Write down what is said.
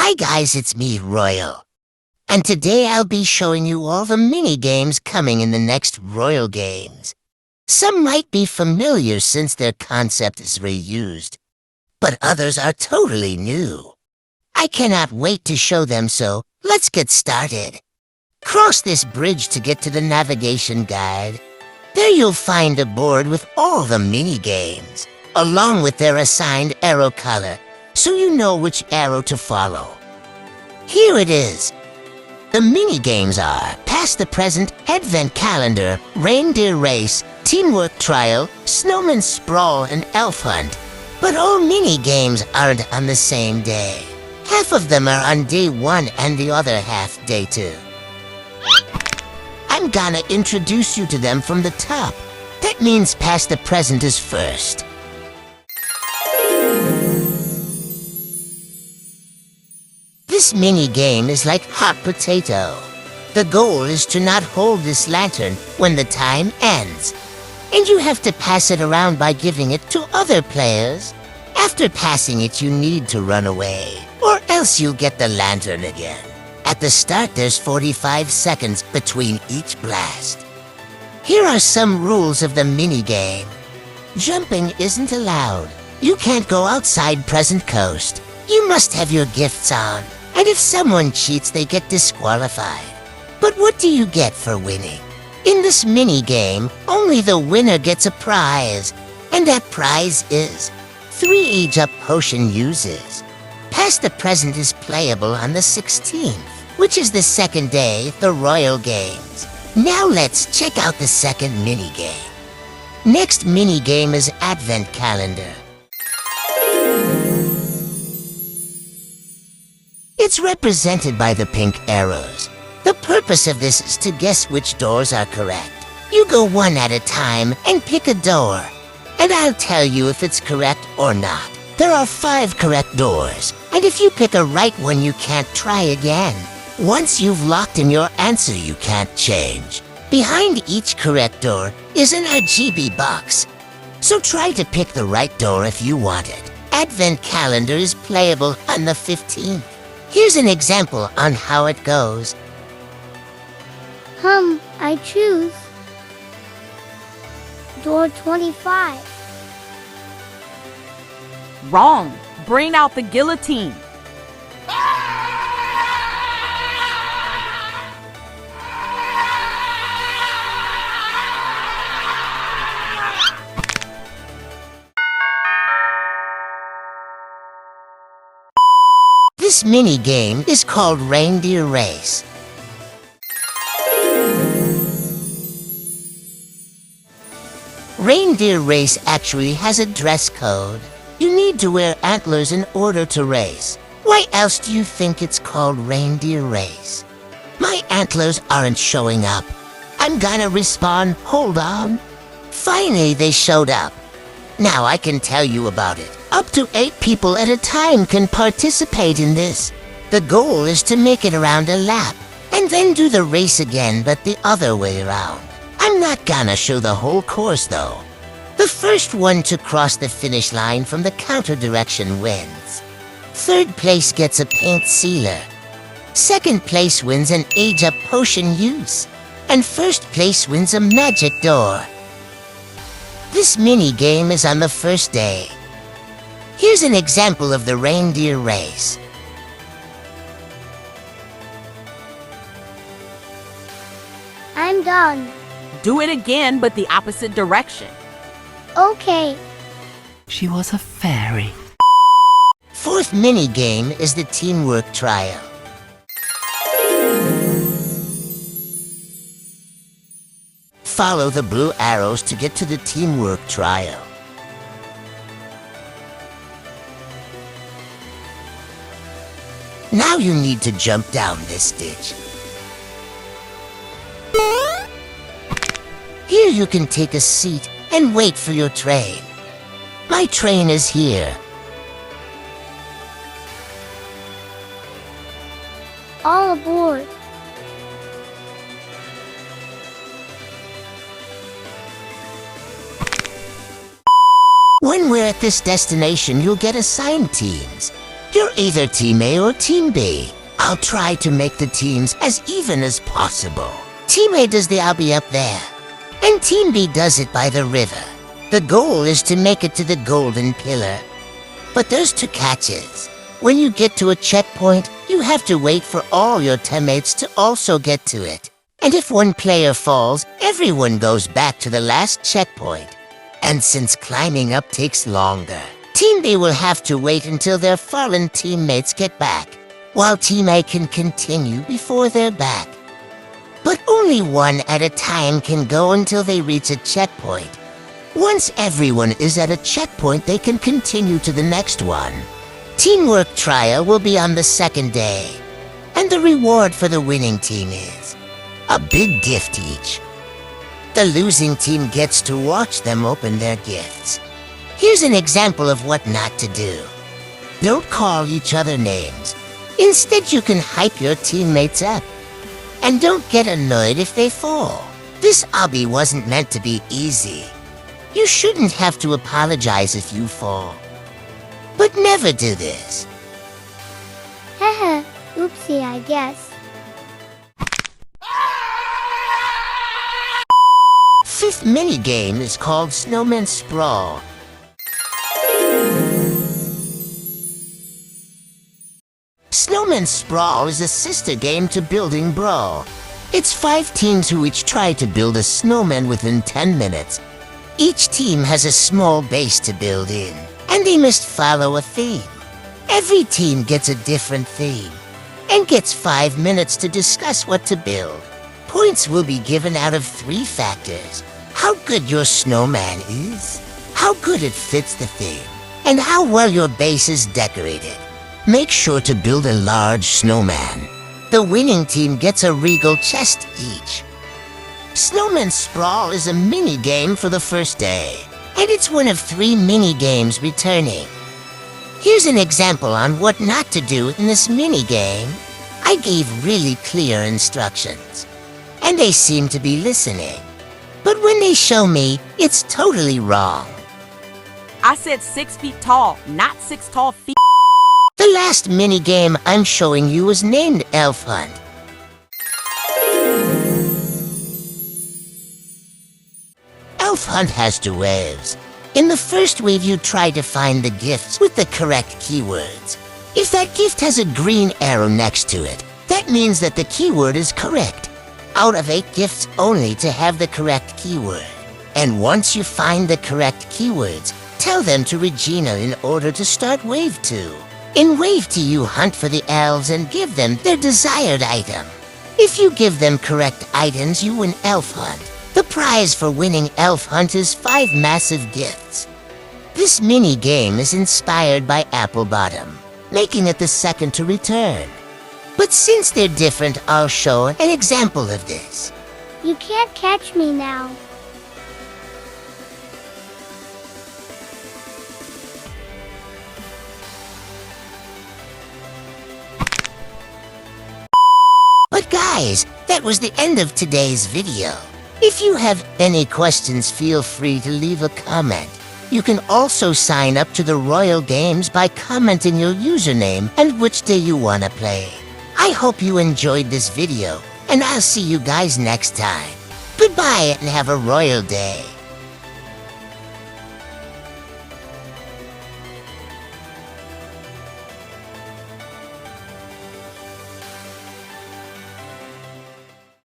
Hi guys, it's me, Royal. And today I'll be showing you all the mini-games coming in the next Royal Games. Some might be familiar since their concept is reused, but others are totally new. I cannot wait to show them, so let's get started. Cross this bridge to get to the navigation guide. There you'll find a board with all the mini-games, along with their assigned arrow color, so you know which arrow to follow. Here it is. The mini-games are Past the Present, Advent Calendar, Reindeer Race, Teamwork Trial, Snowman Sprawl, and Elf Hunt. But all mini-games aren't on the same day. Half of them are on day 1 and the other half day 2. I'm gonna introduce you to them from the top. That means Past the Present is first. This mini-game is like hot potato. The goal is to not hold this lantern when the time ends, and you have to pass it around by giving it to other players. After passing it, you need to run away, or else you'll get the lantern again. At the start, there's 45 seconds between each blast. Here are some rules of the mini-game. Jumping isn't allowed. You can't go outside Present Coast. You must have your gifts on. And if someone cheats, they get disqualified. But what do you get for winning? In this mini-game, only the winner gets a prize. And that prize is 3 Age-Up Potion uses. Past the Present is playable on the 16th, which is the second day, the Royal Games. Now let's check out the second mini-game. Next mini-game is Advent Calendar. It's represented by the pink arrows. The purpose of this is to guess which doors are correct. You go one at a time and pick a door, and I'll tell you if it's correct or not. There are 5 correct doors, and if you pick a right one, you can't try again. Once you've locked in your answer, you can't change. Behind each correct door is an RGB box, so try to pick the right door if you want it. Advent Calendar is playable on the 15th. Here's an example on how it goes. I choose door 25. Wrong. Bring out the guillotine. This mini-game is called Reindeer Race. Reindeer Race actually has a dress code. You need to wear antlers in order to race. Why else do you think it's called Reindeer Race? My antlers aren't showing up. I'm gonna respawn. Hold on. Finally, they showed up. Now I can tell you about it. Up to 8 people at a time can participate in this. The goal is to make it around a lap, and then do the race again, but the other way around. I'm not gonna show the whole course though. The first one to cross the finish line from the counter direction wins. 3rd place gets a paint sealer. 2nd place wins an Age-Up Potion use. And 1st place wins a magic door. This mini-game is on the first day. Here's an example of the Reindeer Race. I'm done. Do it again, but the opposite direction. Okay. She was a fairy. 4th mini-game is the Teamwork Trial. Follow the blue arrows to get to the Teamwork Trial. Now you need to jump down this ditch. Here you can take a seat and wait for your train. My train is here. All aboard. When we're at this destination, you'll get assigned teams. Your either Team A or Team B. I'll try to make the teams as even as possible. Team A does the obby up there, and Team B does it by the river. The goal is to make it to the golden pillar. But there's two catches. When you get to a checkpoint, you have to wait for all your teammates to also get to it. And if one player falls, everyone goes back to the last checkpoint. And since climbing up takes longer, Team B will have to wait until their fallen teammates get back, while Team A can continue before they're back. But only one at a time can go until they reach a checkpoint. Once everyone is at a checkpoint, they can continue to the next one. Teamwork trial will be on the second day, and the reward for the winning team is a big gift each. The losing team gets to watch them open their gifts. Here's an example of what not to do. Don't call each other names. Instead, you can hype your teammates up. And don't get annoyed if they fall. This obby wasn't meant to be easy. You shouldn't have to apologize if you fall. But never do this. Haha, oopsie, I guess. Fifth minigame is called Snowman Sprawl. Snowman Sprawl is a sister game to Building Brawl. It's 5 teams who each try to build a snowman within 10 minutes. Each team has a small base to build in, and they must follow a theme. Every team gets a different theme, and gets 5 minutes to discuss what to build. Points will be given out of 3 factors: how good your snowman is, how good it fits the theme, and how well your base is decorated. Make sure to build a large snowman. The winning team gets a regal chest each. Snowman Sprawl is a mini-game for the first day, and it's one of 3 mini-games returning. Here's an example on what not to do in this mini-game. I gave really clear instructions, and they seem to be listening. But when they show me, it's totally wrong. I said 6 feet tall, not 6 tall feet. The last mini-game I'm showing you is named Elf Hunt. Elf Hunt has 2 waves. In the first wave, you try to find the gifts with the correct keywords. If that gift has a green arrow next to it, that means that the keyword is correct. Out of 8 gifts only to have the correct keyword. And once you find the correct keywords, tell them to Regina in order to start Wave 2. In Wave 2, you hunt for the elves and give them their desired item. If you give them correct items, you win Elf Hunt. The prize for winning Elf Hunt is 5 massive gifts. This mini-game is inspired by Apple Bottom, making it the second to return. But since they're different, I'll show an example of this. You can't catch me now. But guys, that was the end of today's video. If you have any questions, feel free to leave a comment. You can also sign up to the Royal Games by commenting your username and which day you want to play. I hope you enjoyed this video, and I'll see you guys next time. Goodbye and have a royal day.